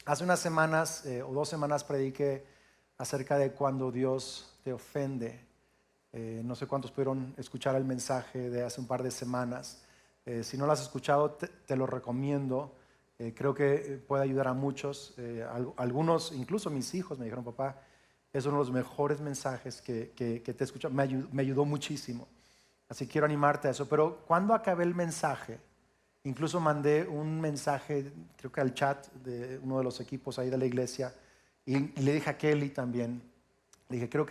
Hace unas semanas o 2 semanas prediqué acerca de cuando Dios te ofende. No sé cuántos pudieron escuchar el mensaje de hace un par de semanas. Si no lo has escuchado, te lo recomiendo. Creo que puede ayudar a muchos. Algunos, incluso mis hijos, me dijeron: papá, es uno de los mejores mensajes que te he escuchado. Me ayudó muchísimo. Así que quiero animarte a eso. Pero cuando acabé el mensaje, incluso mandé un mensaje, creo que al chat de uno de los equipos ahí de la iglesia, y le dije a Kelly también, le dije: creo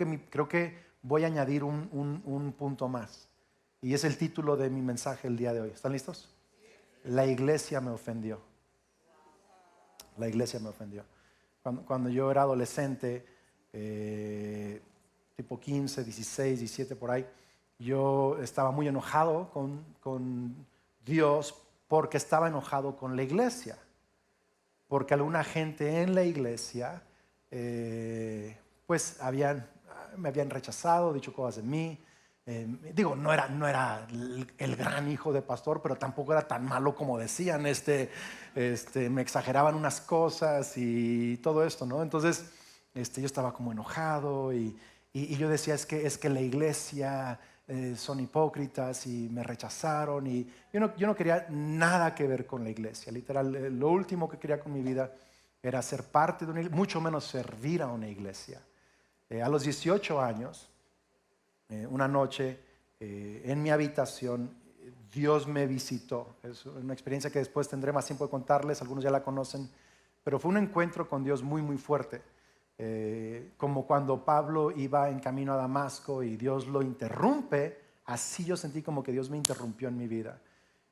que voy a añadir un punto más. Y es el título de mi mensaje el día de hoy. ¿Están listos? La iglesia me ofendió. La iglesia me ofendió. Cuando yo era adolescente, tipo 15, 16, 17 por ahí, yo estaba muy enojado con Dios porque estaba enojado con la iglesia. Porque alguna gente en la iglesia, pues me habían rechazado, dicho cosas de mí. Digo, no era el gran hijo de pastor, pero tampoco era tan malo como decían. Me exageraban unas cosas y todo esto, ¿no? Entonces, yo estaba como enojado y yo decía: es que la iglesia son hipócritas y me rechazaron. Y yo no quería nada que ver con la iglesia. Literal, lo último que quería con mi vida era ser parte de una iglesia, mucho menos servir a una iglesia. A los 18 años, una noche, en mi habitación, Dios me visitó. Es una experiencia que después tendré más tiempo de contarles, algunos ya la conocen, pero fue un encuentro con Dios muy, muy fuerte. Como cuando Pablo iba en camino a Damasco y Dios lo interrumpe, así yo sentí como que Dios me interrumpió en mi vida.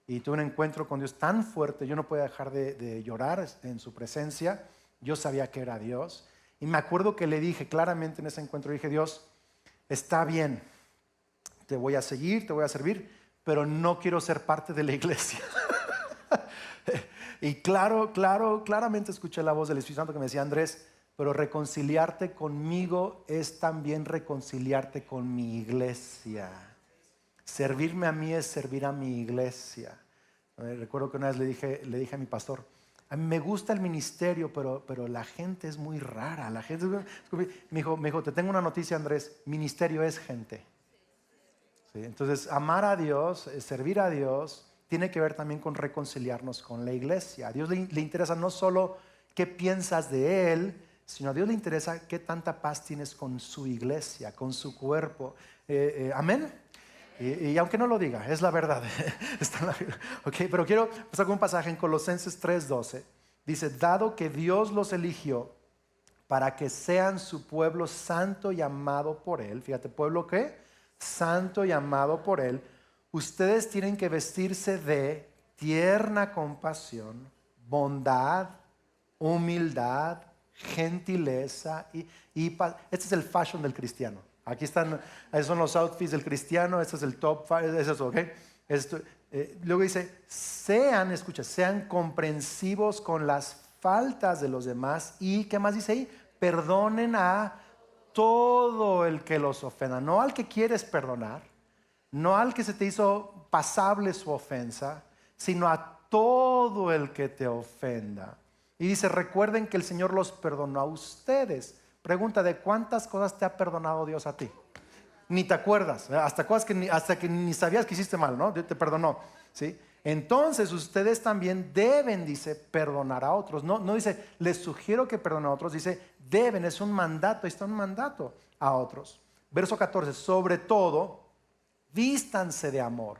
Y tuve un encuentro con Dios tan fuerte, yo no podía dejar de llorar en su presencia. Yo sabía que era Dios. Y me acuerdo que le dije claramente en ese encuentro, dije: Dios, está bien, te voy a seguir, te voy a servir, pero no quiero ser parte de la iglesia. Y claramente escuché la voz del Espíritu Santo que me decía: Andrés, pero reconciliarte conmigo es también reconciliarte con mi iglesia. Servirme a mí es servir a mi iglesia. Recuerdo que una vez le dije a mi pastor: a mí me gusta el ministerio, pero la gente es muy rara. La gente me dijo: te tengo una noticia, Andrés, ministerio es gente. ¿Sí? Entonces, amar a Dios, servir a Dios, tiene que ver también con reconciliarnos con la iglesia. A Dios le interesa no solo qué piensas de Él, sino a Dios le interesa qué tanta paz tienes con su iglesia, con su cuerpo. Amén. Y aunque no lo diga, es la verdad. Está en la Biblia. Okay, pero quiero pasar con un pasaje en Colosenses 3:12. Dice: dado que Dios los eligió para que sean su pueblo santo y amado por Él. Fíjate, pueblo ¿qué? Santo y amado por Él. Ustedes tienen que vestirse de tierna compasión, bondad, humildad, gentileza y paz. Este es el fashion del cristiano. Aquí están, esos son los outfits del cristiano. Este es el top 5, es eso, ¿ok? Luego dice: sean comprensivos con las faltas de los demás. Y ¿qué más dice ahí? Perdonen a todo el que los ofenda. No al que quieres perdonar, no al que se te hizo pasable su ofensa, sino a todo el que te ofenda. Y dice: recuerden que el Señor los perdonó a ustedes. Pregunta: ¿de cuántas cosas te ha perdonado Dios a ti? Ni te acuerdas, hasta cosas hasta que ni sabías que hiciste mal, ¿no? Dios te perdonó, ¿sí? Entonces ustedes también deben, dice, perdonar a otros. No dice les sugiero que perdonen a otros, dice deben, es un mandato, está un mandato a otros. Verso 14: sobre todo, vístanse de amor,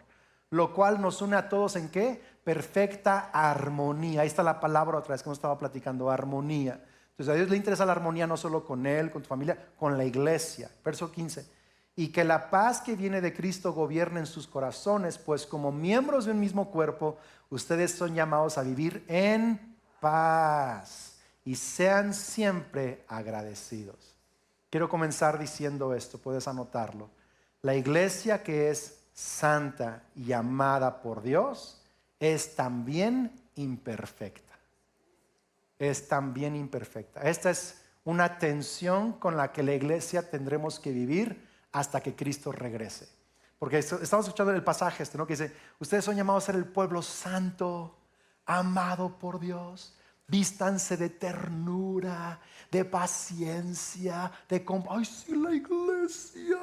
lo cual nos une a todos ¿en qué? Perfecta armonía. Ahí está la palabra otra vez que hemos estado platicando, armonía. Entonces a Dios le interesa la armonía no solo con Él, con tu familia, con la iglesia. Verso 15: y que la paz que viene de Cristo gobierne en sus corazones, pues como miembros de un mismo cuerpo, ustedes son llamados a vivir en paz y sean siempre agradecidos. Quiero comenzar diciendo esto, puedes anotarlo. La iglesia que es santa y amada por Dios es también imperfecta. Es también imperfecta. Esta es una tensión con la que la iglesia tendremos que vivir hasta que Cristo regrese. Porque estamos escuchando el pasaje ¿no? Que dice: ustedes son llamados a ser el pueblo santo, amado por Dios. Vístanse de ternura, de paciencia, ¡ay, sí, la iglesia!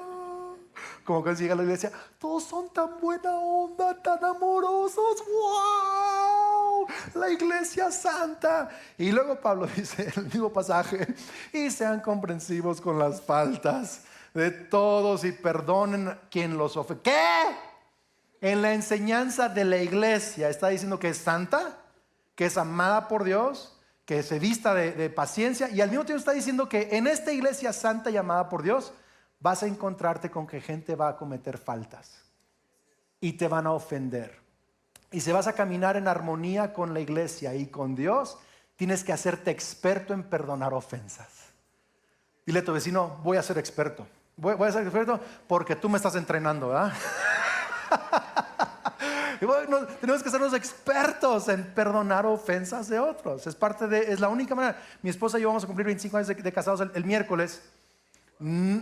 Como que llega a la iglesia, todos son tan buena onda, tan amorosos, ¡wow! La iglesia santa. Y luego Pablo dice en el mismo pasaje, y sean comprensivos con las faltas de todos y perdonen quien los ofende. ¿Qué? En la enseñanza de la iglesia está diciendo que es santa, que es amada por Dios, que se vista de paciencia, y al mismo tiempo está diciendo que en esta iglesia santa y amada por Dios vas a encontrarte con que gente va a cometer faltas y te van a ofender. Y si vas a caminar en armonía con la iglesia y con Dios, tienes que hacerte experto en perdonar ofensas. Dile a tu vecino, voy a ser experto. Voy a ser experto porque tú me estás entrenando, ¿verdad? Y bueno, tenemos que ser los expertos en perdonar ofensas de otros. Es la única manera. Mi esposa y yo vamos a cumplir 25 años de casados el miércoles.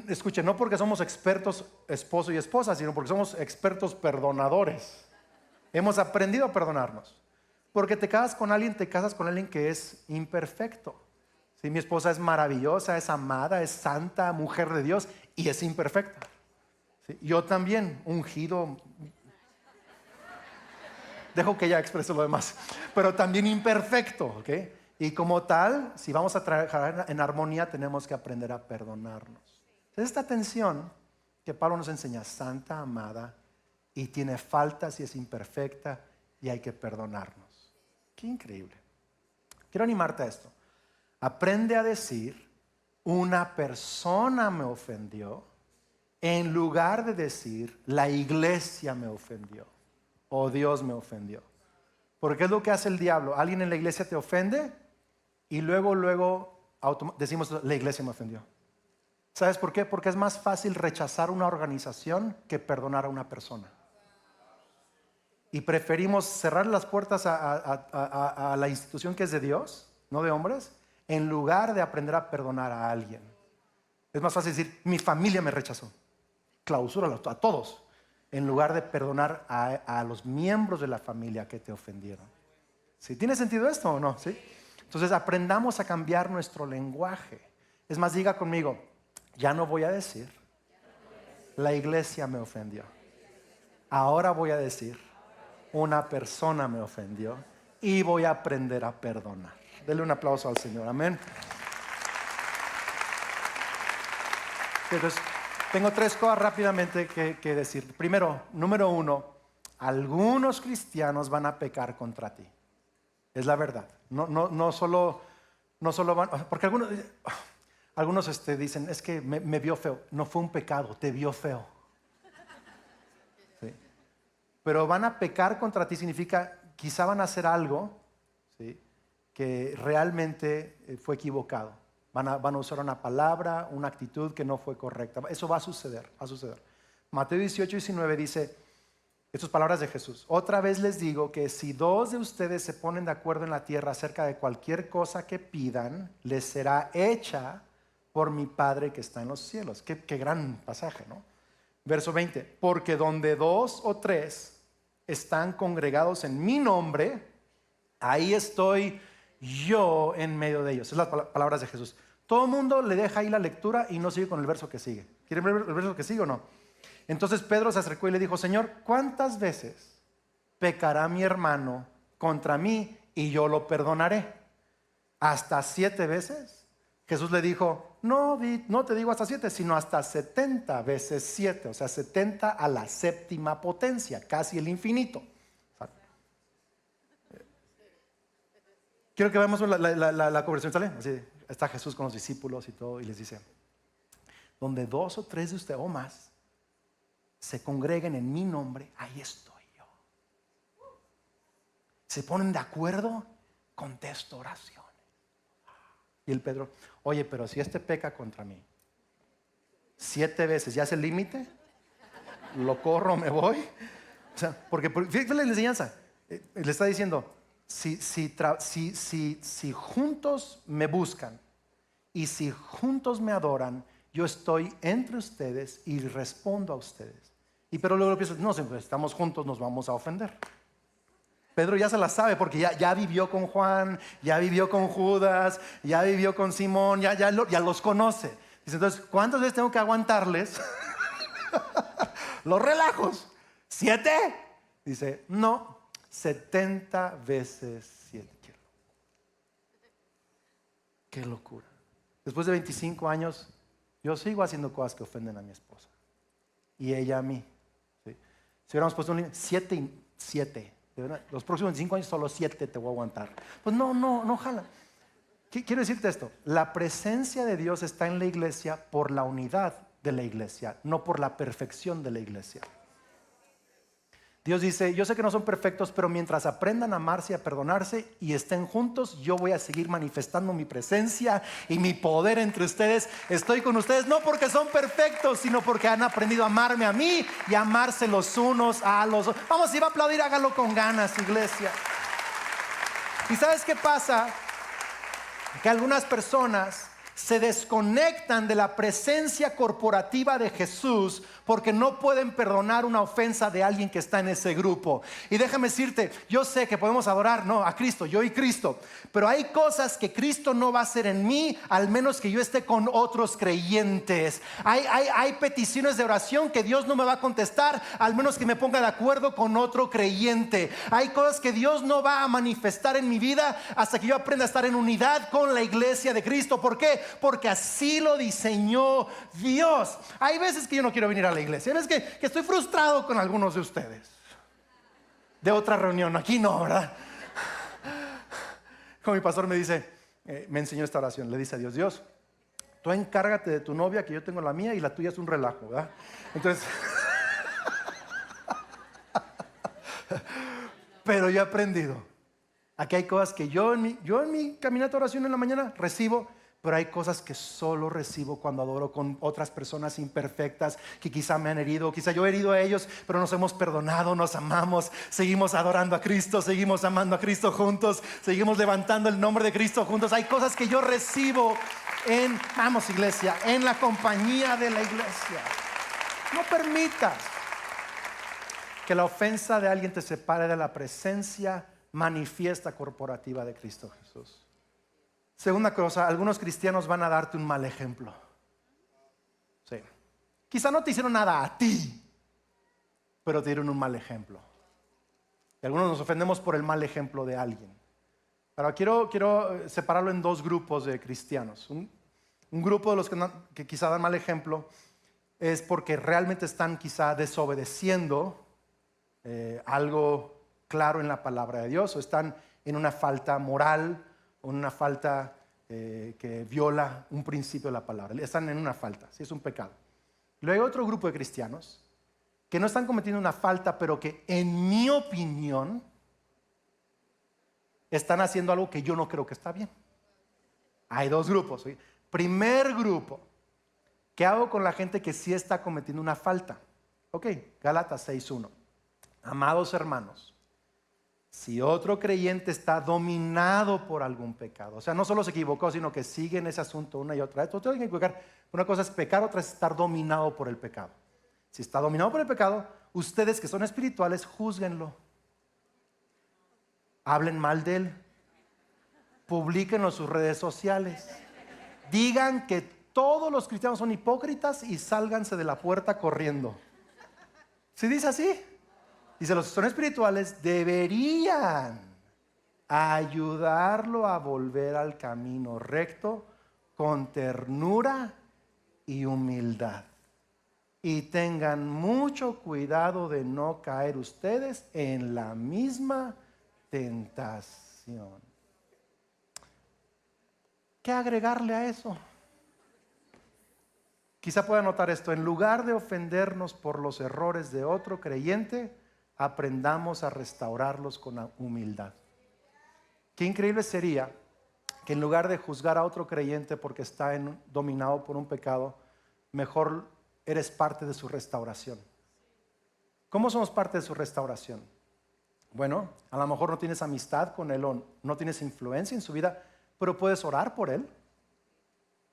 Escuchen, no porque somos expertos esposo y esposa, sino porque somos expertos perdonadores. Hemos aprendido a perdonarnos. Porque te casas con alguien que es imperfecto. ¿Sí? Mi esposa es maravillosa, es amada, es santa, mujer de Dios y es imperfecta. ¿Sí? Yo también, ungido. Dejo que ella exprese lo demás. Pero también imperfecto, ¿ok? Y como tal, si vamos a trabajar en armonía, tenemos que aprender a perdonarnos. Es esta tensión que Pablo nos enseña, santa, amada, y tiene faltas y es imperfecta y hay que perdonarnos. Qué increíble. Quiero animarte a esto. Aprende a decir, una persona me ofendió, en lugar de decir, la iglesia me ofendió o Dios me ofendió. Porque es lo que hace el diablo. Alguien en la iglesia te ofende y luego decimos, la iglesia me ofendió. ¿Sabes por qué? Porque es más fácil rechazar una organización que perdonar a una persona. Y preferimos cerrar las puertas a la institución que es de Dios, no de hombres, en lugar de aprender a perdonar a alguien. Es más fácil decir, mi familia me rechazó. Clausúralo a todos, en lugar de perdonar a los miembros de la familia que te ofendieron. ¿Sí? ¿Tiene sentido esto o no? ¿Sí? Entonces aprendamos a cambiar nuestro lenguaje. Es más, diga conmigo, ya no voy a decir, la iglesia me ofendió. Ahora voy a decir, una persona me ofendió y voy a aprender a perdonar. Dele un aplauso al Señor, amén. Entonces, tengo 3 cosas rápidamente que decir. Primero, número 1, algunos cristianos van a pecar contra ti. Es la verdad. No solo van, porque algunos dicen, es que me vio feo. No fue un pecado, te vio feo. ¿Sí? Pero van a pecar contra ti significa, quizá van a hacer algo, ¿sí?, que realmente fue equivocado. Van a usar una palabra, una actitud que no fue correcta. Eso va a suceder, Mateo 18:19 dice, estas palabras de Jesús, otra vez les digo que si 2 de ustedes se ponen de acuerdo en la tierra acerca de cualquier cosa que pidan, les será hecha por mi Padre que está en los cielos. Qué gran pasaje, ¿no? Verso 20, porque donde 2 o 3 están congregados en mi nombre, ahí estoy yo en medio de ellos. Es las palabras de Jesús. Todo el mundo le deja ahí la lectura y no sigue con el verso que sigue. ¿Quieren ver el verso que sigue o no? Entonces Pedro se acercó y le dijo, Señor, ¿cuántas veces pecará mi hermano contra mí y yo lo perdonaré? ¿Hasta 7 veces? Jesús le dijo, no te digo hasta 7, sino hasta 70 veces 7. O sea, 70 a la 7ª potencia, casi el infinito. Quiero que veamos la conversación, ¿sale? Así, está Jesús con los discípulos y todo, y les dice, donde 2 o 3 de ustedes o más se congreguen en mi nombre, ahí estoy yo. Se ponen de acuerdo, contesto oraciones. Y el Pedro, oye, pero si peca contra mí 7 veces, ¿ya es el límite? ¿Lo corro, me voy? O sea, porque fíjate la enseñanza, le está diciendo, si juntos me buscan y si juntos me adoran, yo estoy entre ustedes y respondo a ustedes. Pero luego piensas, no, si estamos juntos nos vamos a ofender. Pedro ya se la sabe porque ya vivió con Juan, ya vivió con Judas, ya vivió con Simón, ya los conoce. Dice, entonces, ¿cuántas veces tengo que aguantarles los relajos? ¿7? Dice, no, 70 veces 7. Qué locura. Después de 25 años, yo sigo haciendo cosas que ofenden a mi esposa. Y ella a mí. ¿Sí? Si hubiéramos puesto un límite, 7 y 7. Los próximos 25 años solo 7 te voy a aguantar. Pues no, jala. Quiero decirte esto. La presencia de Dios está en la iglesia por la unidad de la iglesia, no por la perfección de la iglesia. Dios dice, yo sé que no son perfectos, pero mientras aprendan a amarse y a perdonarse y estén juntos, yo voy a seguir manifestando mi presencia y mi poder entre ustedes. Estoy con ustedes no porque son perfectos, sino porque han aprendido a amarme a mí y a amarse los unos a los otros. Vamos, si va a aplaudir, hágalo con ganas, iglesia. ¿Y sabes qué pasa? Que algunas personas se desconectan de la presencia corporativa de Jesús porque no pueden perdonar una ofensa de alguien que está en ese grupo. Y déjame decirte, yo sé que podemos adorar a Cristo, yo y Cristo, pero hay cosas que Cristo no va a hacer en mí al menos que yo esté con otros creyentes. Hay peticiones de oración que Dios no me va a contestar al menos que me ponga de acuerdo con otro creyente. Hay cosas que Dios no va a manifestar en mi vida hasta que yo aprenda a estar en unidad con la iglesia de Cristo. ¿Por qué? Porque así lo diseñó Dios. Hay veces que yo no quiero venir a la iglesia. Hay veces que estoy frustrado con algunos de ustedes. De otra reunión, aquí no, ¿verdad? Como mi pastor me dice, me enseñó esta oración. Le dice a Dios, Dios, tú encárgate de tu novia, que yo tengo la mía y la tuya es un relajo, ¿verdad? Entonces, pero yo he aprendido. Aquí hay cosas que yo en mi caminata de oración en la mañana recibo. Pero hay cosas que solo recibo cuando adoro con otras personas imperfectas que quizá me han herido, quizá yo he herido a ellos, pero nos hemos perdonado, nos amamos, seguimos adorando a Cristo, seguimos amando a Cristo juntos, seguimos levantando el nombre de Cristo juntos. Hay cosas que yo recibo vamos iglesia, en la compañía de la iglesia. No permitas que la ofensa de alguien te separe de la presencia manifiesta corporativa de Cristo Jesús. Segunda cosa, algunos cristianos van a darte un mal ejemplo. Sí. Quizá no te hicieron nada a ti, pero te dieron un mal ejemplo. Y algunos nos ofendemos por el mal ejemplo de alguien. Ahora quiero separarlo en dos grupos de cristianos. Un grupo de los que quizá dan mal ejemplo es porque realmente están quizá desobedeciendo algo claro en la palabra de Dios, o están en una falta moral, una falta que viola un principio de la palabra. Están en una falta, sí, es un pecado. Luego hay otro grupo de cristianos que no están cometiendo una falta, pero que en mi opinión están haciendo algo que yo no creo que está bien. Hay dos grupos. ¿Sí? Primer grupo, ¿qué hago con la gente que sí está cometiendo una falta? Ok, Gálatas 6:1. Amados hermanos, si otro creyente está dominado por algún pecado, o sea, no solo se equivocó, sino que sigue en ese asunto una y otra vez. Tú tienes que equivocar. Una cosa es pecar, otra es estar dominado por el pecado. Si está dominado por el pecado, ustedes que son espirituales, júzguenlo. Hablen mal de él. Publíquenlo en sus redes sociales. Digan que todos los cristianos son hipócritas y sálganse de la puerta corriendo. ¿Sí dice así? Dice, los que son espirituales deberían ayudarlo a volver al camino recto con ternura y humildad. Y tengan mucho cuidado de no caer ustedes en la misma tentación. ¿Qué agregarle a eso? Quizá pueda notar esto. En lugar de ofendernos por los errores de otro creyente, aprendamos a restaurarlos con humildad. Qué increíble sería que en lugar de juzgar a otro creyente porque está dominado por un pecado, mejor eres parte de su restauración. ¿Cómo somos parte de su restauración? Bueno, a lo mejor no tienes amistad con él o no tienes influencia en su vida, pero puedes orar por él.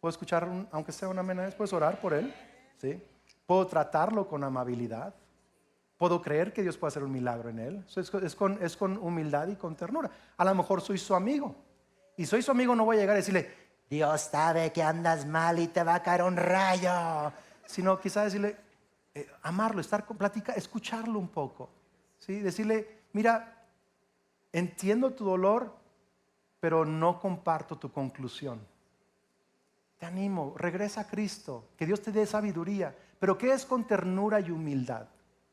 ¿Puedo escuchar, aunque sea una amén? ¿Puedes orar por él? ¿Sí? ¿Puedo tratarlo con amabilidad? puedo creer que Dios puede hacer un milagro en él. Es con humildad y con ternura. A lo mejor soy su amigo. Y soy su amigo, no voy a llegar a decirle, Dios sabe que andas mal y te va a caer un rayo. Sino quizás decirle, amarlo, estar con plática, escucharlo un poco. ¿Sí? Decirle, mira, entiendo tu dolor, pero no comparto tu conclusión. Te animo, regresa a Cristo, que Dios te dé sabiduría. Pero ¿qué es con ternura y humildad?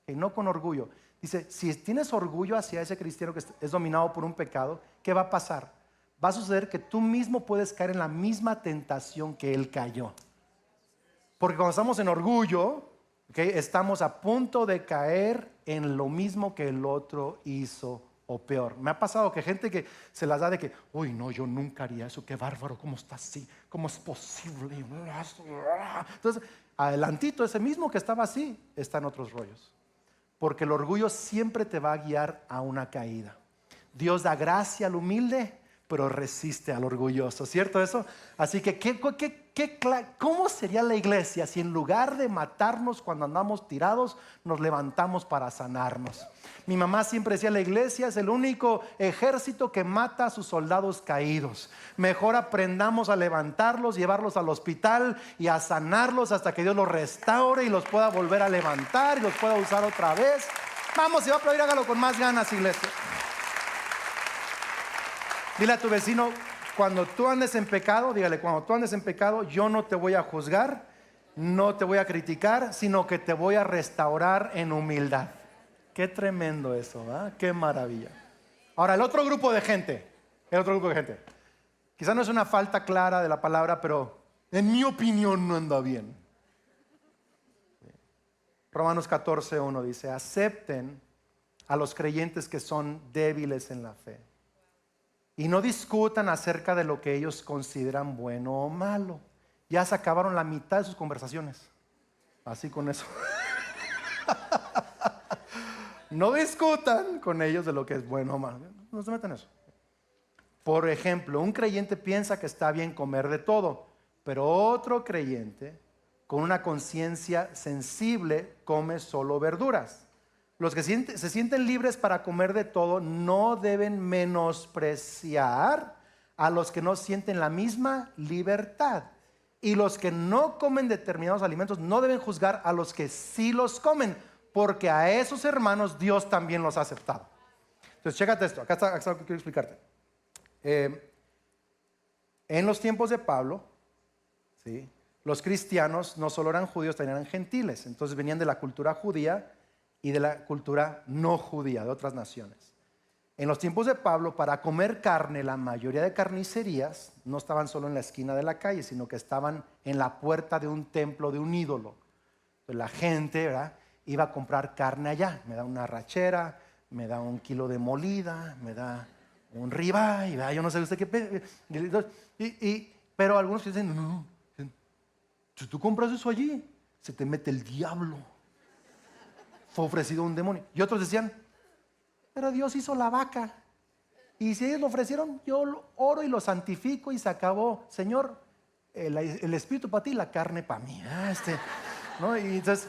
Que no con orgullo. Dice, si tienes orgullo hacia ese cristiano que es dominado por un pecado, ¿qué va a pasar? Va a suceder que tú mismo puedes caer en la misma tentación que él cayó. Porque cuando estamos en orgullo, ¿okay?, estamos a punto de caer en lo mismo que el otro hizo o peor. Me ha pasado que gente que se las da de que, uy, no, yo nunca haría eso, qué bárbaro, ¿cómo está así? ¿Cómo es posible? Entonces, adelantito, ese mismo que estaba así, está en otros rollos. Porque el orgullo siempre te va a guiar a una caída. Dios da gracia al humilde, pero resiste al orgulloso, ¿cierto eso? Así que, ¿cómo sería la iglesia si en lugar de matarnos cuando andamos tirados, nos levantamos para sanarnos? Mi mamá siempre decía, la iglesia es el único ejército que mata a sus soldados caídos. Mejor aprendamos a levantarlos, llevarlos al hospital y a sanarlos hasta que Dios los restaure y los pueda volver a levantar y los pueda usar otra vez. Vamos, si va a aplaudir, hágalo con más ganas, iglesia. Dile a tu vecino, cuando tú andes en pecado, dígale, cuando tú andes en pecado, yo no te voy a juzgar, no te voy a criticar, sino que te voy a restaurar en humildad. Qué tremendo eso, ¿verdad? Qué maravilla. Ahora, el otro grupo de gente, quizás no es una falta clara de la palabra, pero en mi opinión no anda bien. Romanos 14:1 dice, acepten a los creyentes que son débiles en la fe. Y no discutan acerca de lo que ellos consideran bueno o malo. Ya se acabaron la mitad de sus conversaciones. Así con eso. No discutan con ellos de lo que es bueno o malo. No se metan en eso. Por ejemplo, un creyente piensa que está bien comer de todo, pero otro creyente con una conciencia sensible come solo verduras. Los que se sienten libres para comer de todo no deben menospreciar a los que no sienten la misma libertad. Y los que no comen determinados alimentos no deben juzgar a los que sí los comen, porque a esos hermanos Dios también los ha aceptado. Entonces, chécate esto, acá está lo que quiero explicarte. En los tiempos de Pablo, ¿sí?, los cristianos no solo eran judíos, también eran gentiles. Entonces venían de la cultura judía y de la cultura no judía, de otras naciones. En los tiempos de Pablo, para comer carne, la mayoría de carnicerías no estaban solo en la esquina de la calle, sino que estaban en la puerta de un templo, de un ídolo. Entonces la gente, ¿verdad?, iba a comprar carne allá. Me da una arrachera, me da 1 kilo de molida, me da un ribeye, ¿verdad? Yo no sé usted qué. Pero algunos dicen, no, si tú compras eso allí, se te mete el diablo. Fue ofrecido a un demonio. Y otros decían, pero Dios hizo la vaca. Y si ellos lo ofrecieron, yo lo oro y lo santifico y se acabó. Señor, el espíritu para ti, la carne para mí. ¿No? Y entonces,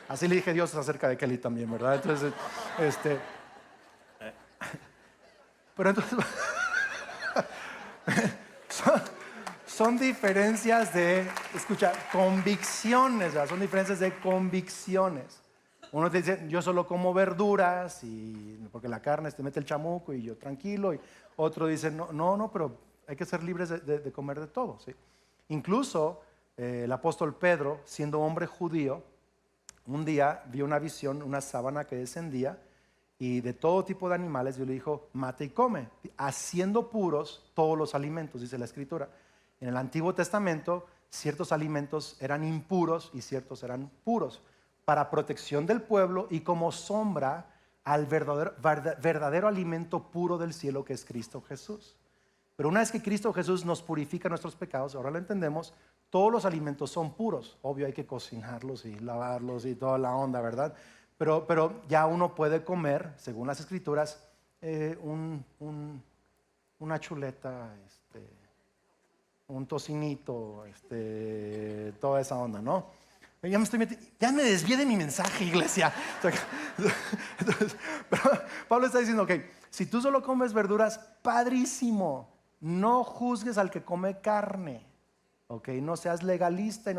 así le dije a Dios acerca de Kelly también, ¿verdad? Entonces, pero entonces, son diferencias de, escucha, convicciones, ¿verdad? Son diferencias de convicciones. Uno te dice, yo solo como verduras porque la carne te mete el chamuco y yo tranquilo. Y otro dice, no, pero hay que ser libres de comer de todo, ¿sí? Incluso el apóstol Pedro, siendo hombre judío, un día vio una visión, una sábana que descendía y de todo tipo de animales. Dios le dijo, mata y come, haciendo puros todos los alimentos, dice la Escritura. En el Antiguo Testamento, ciertos alimentos eran impuros y ciertos eran puros, para protección del pueblo y como sombra al verdadero alimento puro del cielo, que es Cristo Jesús. Pero una vez que Cristo Jesús nos purifica nuestros pecados, ahora lo entendemos, todos los alimentos son puros. Obvio, hay que cocinarlos y lavarlos y toda la onda, ¿verdad? Pero ya uno puede comer, según las Escrituras, una chuleta, un tocinito, toda esa onda, ¿no? Ya me desvié de mi mensaje, iglesia. Entonces, pero Pablo está diciendo, ok, si tú solo comes verduras, padrísimo. No juzgues al que come carne. Ok, no seas legalista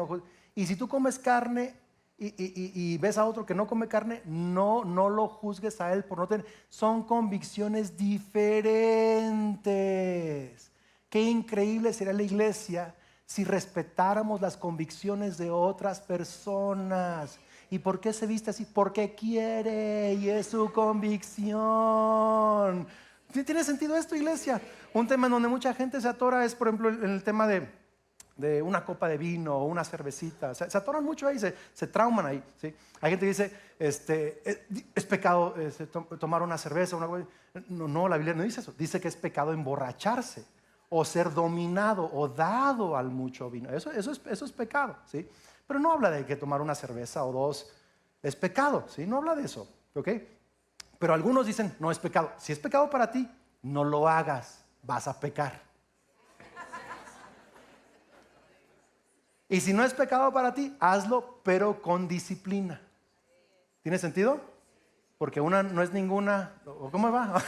y si tú comes carne y ves a otro que no come carne, no lo juzgues a él por no tener. Son convicciones diferentes. Qué increíble sería la iglesia si respetáramos las convicciones de otras personas. ¿Y por qué se viste así? Porque quiere y es su convicción. ¿Tiene sentido esto, iglesia? Un tema en donde mucha gente se atora es, por ejemplo, en el tema de una copa de vino o una cervecita. Se atoran mucho ahí, se trauman ahí, ¿sí? Hay gente que dice, es pecado tomar una cerveza. No, la Biblia no dice eso. Dice que es pecado emborracharse o ser dominado o dado al mucho vino. Eso es pecado, ¿sí? Pero no habla de que tomar una cerveza o dos es pecado, ¿sí? No habla de eso, ¿ok? Pero algunos dicen, no es pecado. Si es pecado para ti, no lo hagas, vas a pecar. Y si no es pecado para ti, hazlo, pero con disciplina. ¿Tiene sentido? Porque una no es ninguna. ¿Cómo va?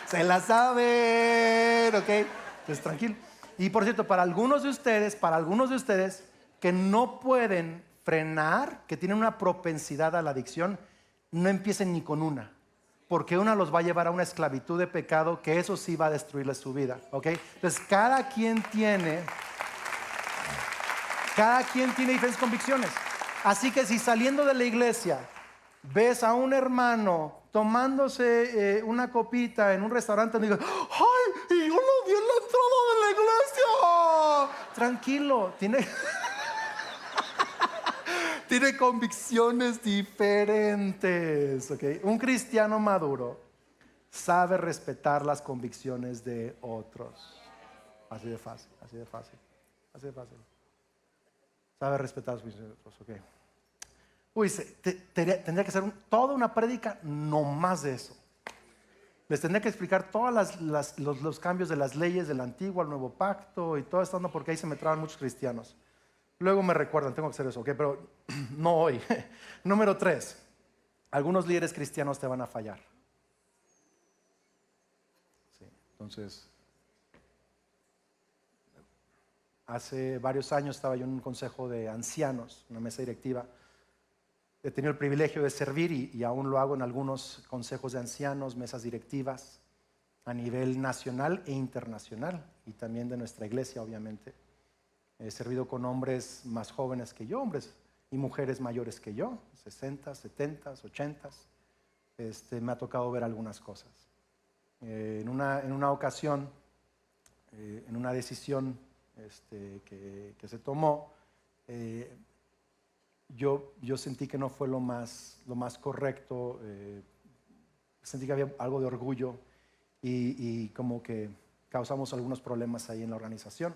Se la saben, ¿ok? Entonces tranquilo. Y por cierto, para algunos de ustedes que no pueden frenar, que tienen una propensidad a la adicción, no empiecen ni con una. Porque una los va a llevar a una esclavitud de pecado que eso sí va a destruirles su vida, ¿ok? Entonces cada quien tiene diferentes convicciones. Así que si saliendo de la iglesia ves a un hermano tomándose una copita en un restaurante, no digas, ¡ay! Y yo lo vi en la entrada de la iglesia. Tranquilo, tiene convicciones diferentes, ¿ok? Un cristiano maduro sabe respetar las convicciones de otros. Así de fácil. Sabe respetar las convicciones de otros, ¿ok? Uy, tendría que ser toda una prédica no más de eso. Les tendría que explicar todos los cambios de las leyes del antiguo al nuevo pacto y todo esto, porque ahí se me traban muchos cristianos. Luego me recuerdan, tengo que hacer eso, ¿ok? Pero no hoy. Número 3, algunos líderes cristianos te van a fallar. Sí, entonces, hace varios años estaba yo en un consejo de ancianos, una mesa directiva. He tenido el privilegio de servir y aún lo hago en algunos consejos de ancianos, mesas directivas a nivel nacional e internacional y también de nuestra iglesia, obviamente. He servido con hombres más jóvenes que yo, hombres y mujeres mayores que yo, 60, 70, 80. Me ha tocado ver algunas cosas. En una ocasión, en una decisión que se tomó, yo sentí que no fue lo más correcto. Sentí que había algo de orgullo y como que causamos algunos problemas ahí en la organización.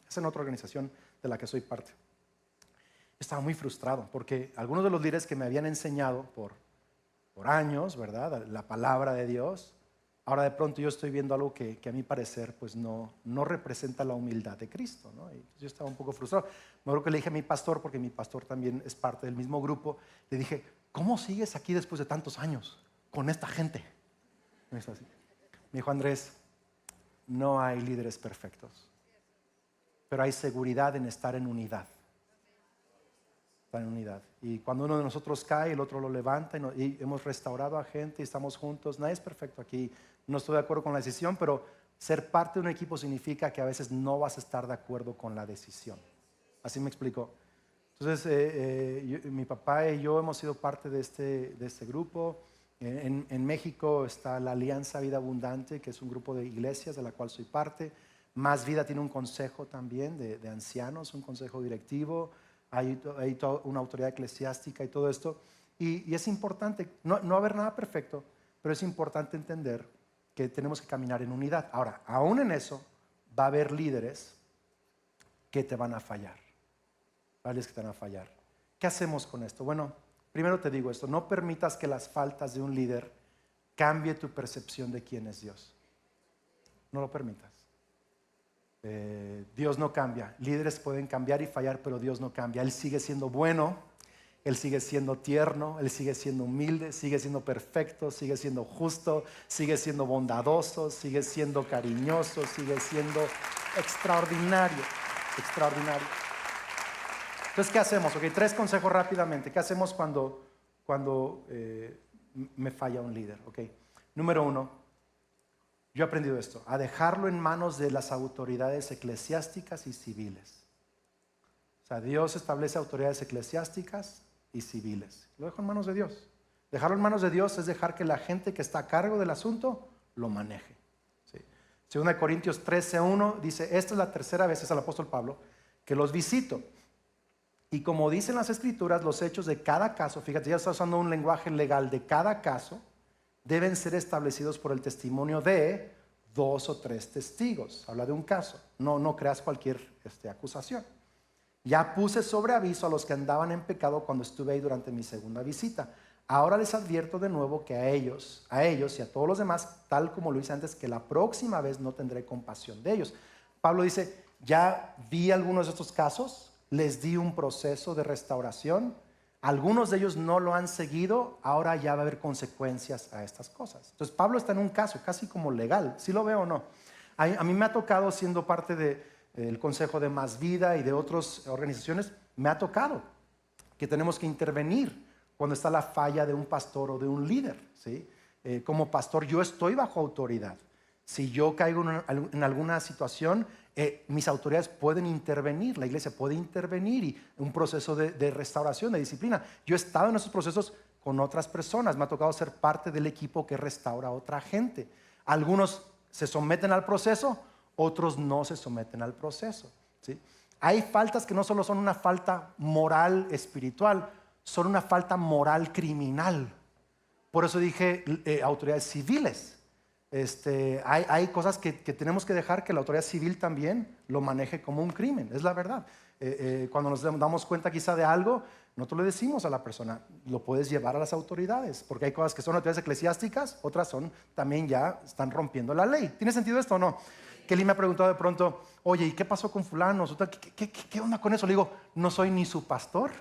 Es en otra organización de la que soy parte. Estaba muy frustrado porque algunos de los líderes que me habían enseñado por años, ¿verdad?, la palabra de Dios, ahora de pronto yo estoy viendo algo que a mi parecer pues no representa la humildad de Cristo, ¿no? Y yo estaba un poco frustrado. Me acuerdo que le dije a mi pastor, porque mi pastor también es parte del mismo grupo, le dije, ¿cómo sigues aquí después de tantos años con esta gente? Me dijo, Andrés, no hay líderes perfectos, pero hay seguridad en estar en unidad. Estar en unidad. Y cuando uno de nosotros cae, el otro lo levanta y hemos restaurado a gente y estamos juntos. Nadie es perfecto aquí. No estoy de acuerdo con la decisión, pero ser parte de un equipo significa que a veces no vas a estar de acuerdo con la decisión. Así me explico. Entonces, mi papá y yo hemos sido parte de este grupo. En México está la Alianza Vida Abundante, que es un grupo de iglesias de la cual soy parte. Más Vida tiene un consejo también de ancianos, un consejo directivo. Hay toda una autoridad eclesiástica y todo esto. Y es importante, no va a haber nada perfecto, pero es importante entender que tenemos que caminar en unidad. Ahora, aún en eso, va a haber líderes que te van a fallar. Líderes que te van a fallar. ¿Qué hacemos con esto? Bueno, primero te digo esto, no permitas que las faltas de un líder cambie tu percepción de quién es Dios. No lo permitas. Dios no cambia. Líderes pueden cambiar y fallar, pero Dios no cambia. Él sigue siendo bueno, Él sigue siendo tierno, Él sigue siendo humilde, sigue siendo perfecto, sigue siendo justo, sigue siendo bondadoso, sigue siendo cariñoso, sigue siendo extraordinario, extraordinario. Entonces, ¿qué hacemos? Okay, 3 consejos rápidamente. ¿Qué hacemos cuando me falla un líder? Okay. Número 1, yo he aprendido esto, a dejarlo en manos de las autoridades eclesiásticas y civiles. O sea, Dios establece autoridades eclesiásticas y civiles. Lo dejo en manos de Dios. Dejarlo en manos de Dios es dejar que la gente que está a cargo del asunto lo maneje. ¿Sí? 2 Corintios 13:1 dice, esta es la tercera vez, es el apóstol Pablo, que los visito. Y como dicen las escrituras, los hechos de cada caso, fíjate, ya está usando un lenguaje legal, de cada caso, deben ser establecidos por el testimonio de 2 o 3 testigos. Habla de un caso, no creas cualquier acusación. Ya puse sobre aviso a los que andaban en pecado cuando estuve ahí durante mi segunda visita. Ahora les advierto de nuevo que a ellos y a todos los demás, tal como lo hice antes, que la próxima vez no tendré compasión de ellos. Pablo dice, ya vi algunos de estos casos, les di un proceso de restauración. Algunos de ellos no lo han seguido, ahora ya va a haber consecuencias a estas cosas. Entonces Pablo está en un caso casi como legal, ¿sí lo veo o no? A mí me ha tocado, siendo parte del Consejo de Más Vida y de otras organizaciones, me ha tocado que tenemos que intervenir cuando está la falla de un pastor o de un líder, ¿sí? Como pastor yo estoy bajo autoridad. Si yo caigo en alguna situación, mis autoridades pueden intervenir, la iglesia puede intervenir y un proceso de restauración, de disciplina. Yo he estado en esos procesos con otras personas, me ha tocado ser parte del equipo que restaura a otra gente. Algunos se someten al proceso, otros no se someten al proceso, ¿sí? Hay faltas que no solo son una falta moral espiritual, son una falta moral criminal. Por eso dije autoridades civiles. Hay cosas que tenemos que dejar que la autoridad civil también lo maneje como un crimen, es la verdad. Cuando nos damos cuenta quizá de algo, nosotros le decimos a la persona, lo puedes llevar a las autoridades, porque hay cosas que son autoridades eclesiásticas, otras son también ya están rompiendo la ley. ¿Tiene sentido esto o no? Kelly me ha preguntado de pronto, oye, ¿y qué pasó con fulano? ¿Qué onda con eso? Le digo, no soy ni su pastor,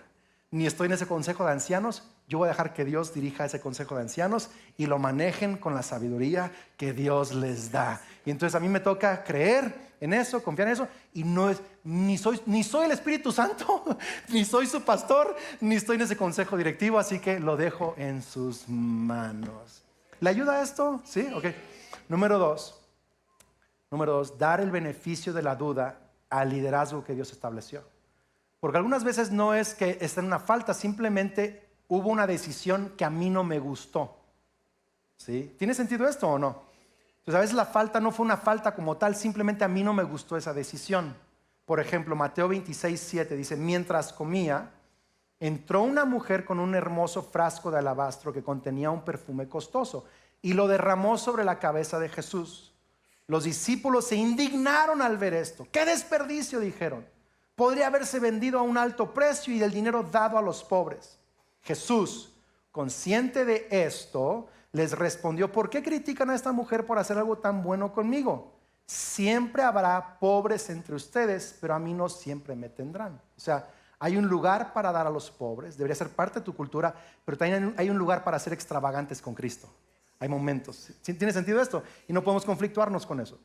ni estoy en ese consejo de ancianos. Yo voy a dejar que Dios dirija ese consejo de ancianos y lo manejen con la sabiduría que Dios les da. Y entonces a mí me toca creer en eso, confiar en eso, y no es, ni soy el Espíritu Santo, ni soy su pastor, ni estoy en ese consejo directivo, así que lo dejo en sus manos. ¿Le ayuda esto? ¿Sí? Ok. Número dos, dar el beneficio de la duda al liderazgo que Dios estableció. Porque algunas veces no es que esté en una falta, simplemente hubo una decisión que a mí no me gustó. ¿Sí? ¿Tiene sentido esto o no? Entonces a veces la falta no fue una falta como tal, simplemente a mí no me gustó esa decisión. Por ejemplo, Mateo 26:7 dice, mientras comía, entró una mujer con un hermoso frasco de alabastro que contenía un perfume costoso y lo derramó sobre la cabeza de Jesús. Los discípulos se indignaron al ver esto. ¡Qué desperdicio!, dijeron. Podría haberse vendido a un alto precio y el dinero dado a los pobres. Jesús, consciente de esto, les respondió, ¿por qué critican a esta mujer por hacer algo tan bueno conmigo? Siempre habrá pobres entre ustedes, pero a mí no siempre me tendrán. O sea, hay un lugar para dar a los pobres, debería ser parte de tu cultura, pero también hay un lugar para ser extravagantes con Cristo. Hay momentos. ¿Tiene sentido esto? Y no podemos conflictuarnos con eso.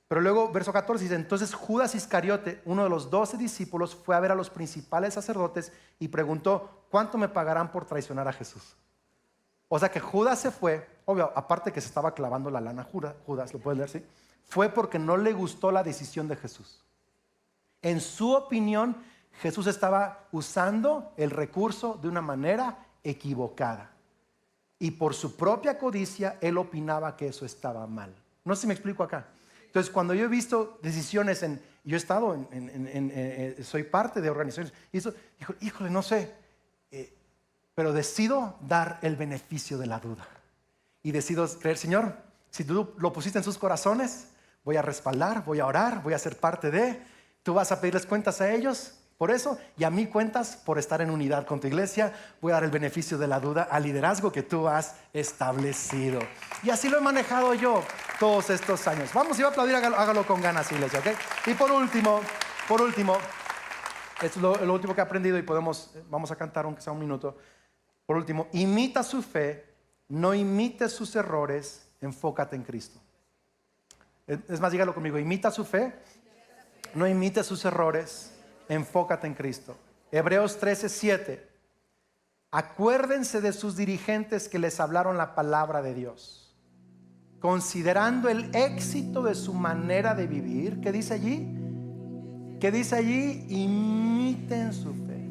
Pero luego, verso 14 dice, entonces Judas Iscariote, uno de los 12 discípulos, fue a ver a los principales sacerdotes y preguntó, ¿cuánto me pagarán por traicionar a Jesús? O sea que Judas se fue, obvio, aparte que se estaba clavando la lana, Judas, lo puedes leer, ¿sí? Fue porque no le gustó la decisión de Jesús. En su opinión, Jesús estaba usando el recurso de una manera equivocada. Y por su propia codicia, él opinaba que eso estaba mal. No sé si me explico acá. Entonces, cuando yo he visto decisiones yo he estado soy parte de organizaciones, y eso, híjole, no sé, pero decido dar el beneficio de la duda. Y decido creer, Señor, si tú lo pusiste en sus corazones, voy a respaldar, voy a orar, voy a ser parte de, tú vas a pedirles cuentas a ellos, Por eso, y a mí cuentas por estar en unidad con tu iglesia. Voy a dar el beneficio de la duda al liderazgo que tú has establecido. Y así lo he manejado yo todos estos años. Vamos, si va a aplaudir, hágalo con ganas, iglesia, ¿ok? Y por último, esto es lo último que he aprendido y vamos a cantar aunque sea un minuto. Por último, imita su fe, no imites sus errores, enfócate en Cristo. Es más, dígalo conmigo, imita su fe, no imites sus errores, enfócate en Cristo. Hebreos 13:7. Acuérdense de sus dirigentes que les hablaron la palabra de Dios, considerando el éxito de su manera de vivir. ¿Qué dice allí? Imiten su fe.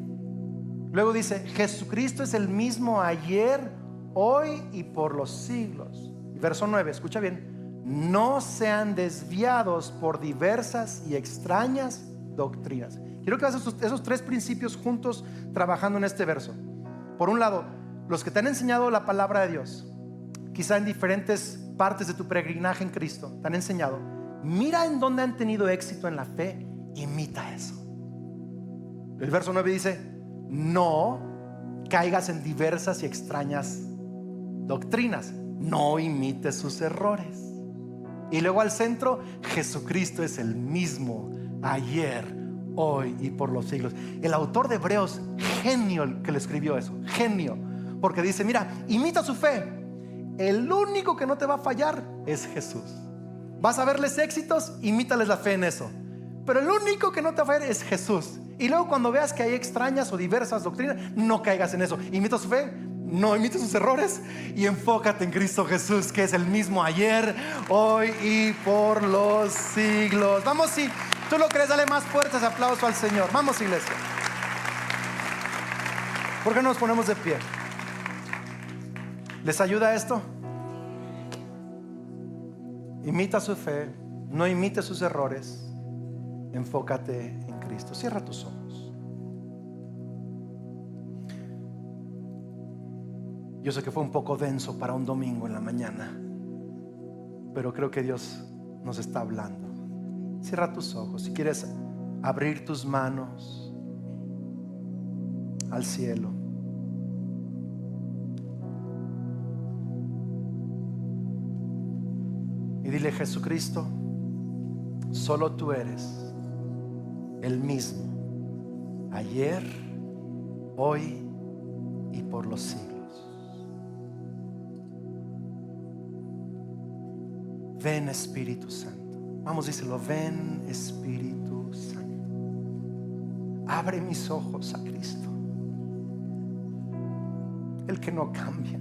Luego dice, Jesucristo es el mismo ayer, hoy y por los siglos. Y verso 9, escucha bien. No sean desviados por diversas y extrañas doctrinas. Quiero que hagas esos tres principios juntos trabajando en este verso. Por un lado, los que te han enseñado la palabra de Dios, quizá en diferentes partes de tu peregrinaje en Cristo, te han enseñado, mira en dónde han tenido éxito en la fe, imita eso. El verso 9 dice, no caigas en diversas y extrañas doctrinas, no imites sus errores. Y luego al centro, Jesucristo es el mismo ayer, hoy y por los siglos. El autor de Hebreos, genio el que le escribió eso, genio, porque dice, mira, imita su fe. El único que no te va a fallar es Jesús. Vas a verles éxitos, imítales la fe en eso. Pero el único que no te va a fallar es Jesús. Y luego cuando veas que hay extrañas o diversas doctrinas, no caigas en eso. Imita su fe, no imites sus errores y enfócate en Cristo Jesús, que es el mismo ayer, hoy y por los siglos. Vamos, si tú lo crees, dale más fuertes aplausos al Señor. Vamos, iglesia. ¿Por qué no nos ponemos de pie? ¿Les ayuda esto? Imita su fe, no imite sus errores, enfócate en Cristo. Cierra tus ojos. Yo sé que fue un poco denso para un domingo en la mañana, pero creo que Dios nos está hablando. Cierra tus ojos. Si quieres abrir tus manos al cielo, y dile, Jesucristo, solo tú eres el mismo ayer, hoy y por los siglos. Ven, Espíritu Santo. Vamos, díselo, ven, Espíritu Santo. Abre mis ojos a Cristo, el que no cambia,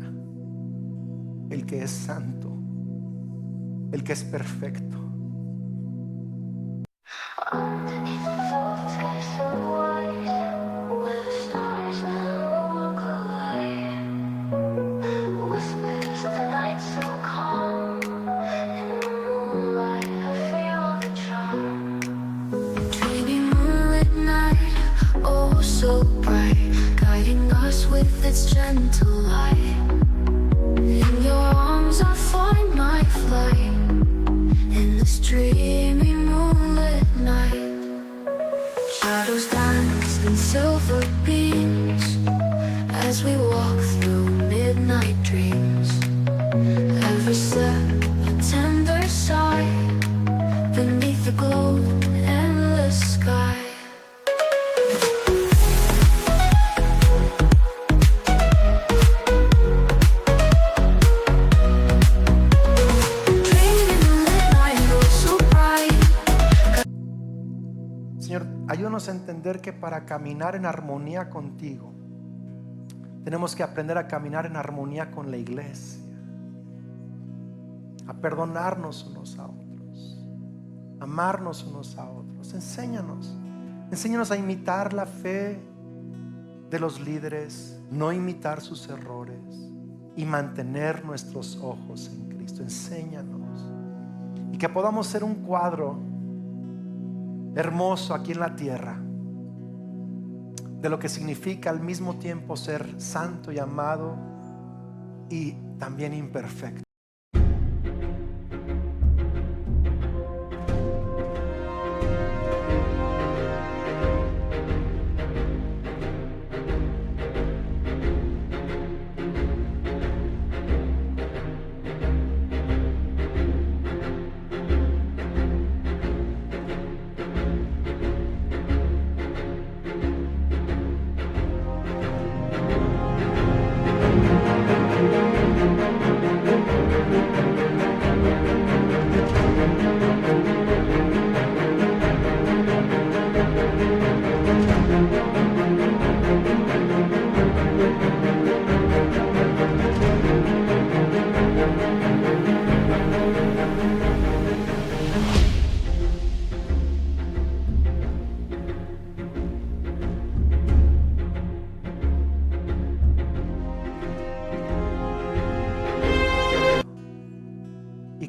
el que es santo, el que es perfecto. Gentle light, in your arms I find my flight, in this dreamy moonlit night. Shadows dance in silver beams as we walk through midnight dreams. Every step a tender sigh beneath the glow endless sky. Ayúdanos a entender que para caminar en armonía contigo, tenemos que aprender a caminar en armonía con la iglesia, a perdonarnos unos a otros, amarnos unos a otros. Enséñanos a imitar la fe de los líderes, no imitar sus errores y mantener nuestros ojos en Cristo. Enséñanos, y que podamos ser un cuadro hermoso aquí en la tierra de lo que significa al mismo tiempo ser santo y amado y también imperfecto.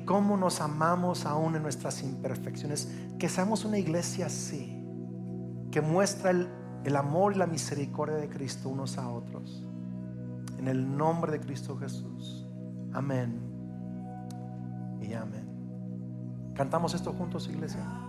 cómo nos amamos aún en nuestras imperfecciones. Que seamos una iglesia así, que muestra el amor y la misericordia de Cristo unos a otros. En el nombre de Cristo Jesús. Amén y amén. ¿Cantamos esto juntos, iglesia?